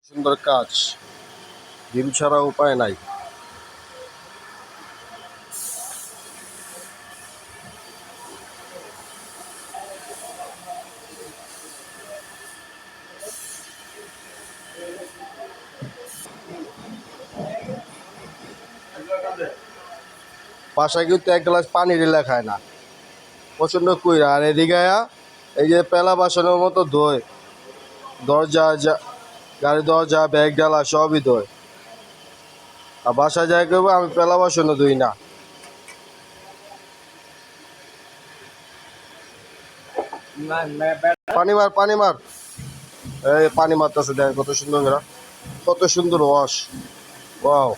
সুন্দর কাজ, ডিম ছাড়া উপায় নাই। বাসায় কিন্তু এক গ্লাস পানি ঢেলে খায় না, প্রচণ্ড কুইরা। আর এদিকে এই যে পেলা বাসনের মতো ধোয়, দরজা গাড়ি দরজা ব্যাগ ডালা সবই ধোয়। আর বাসায় যাই করবো, আমি পেলা বাসনও ধুই না। পানি মার, পানি মার। এই পানি মারতেছে, দেখ কত সুন্দর করে, কত সুন্দর ওয়াশ। ওয়াও,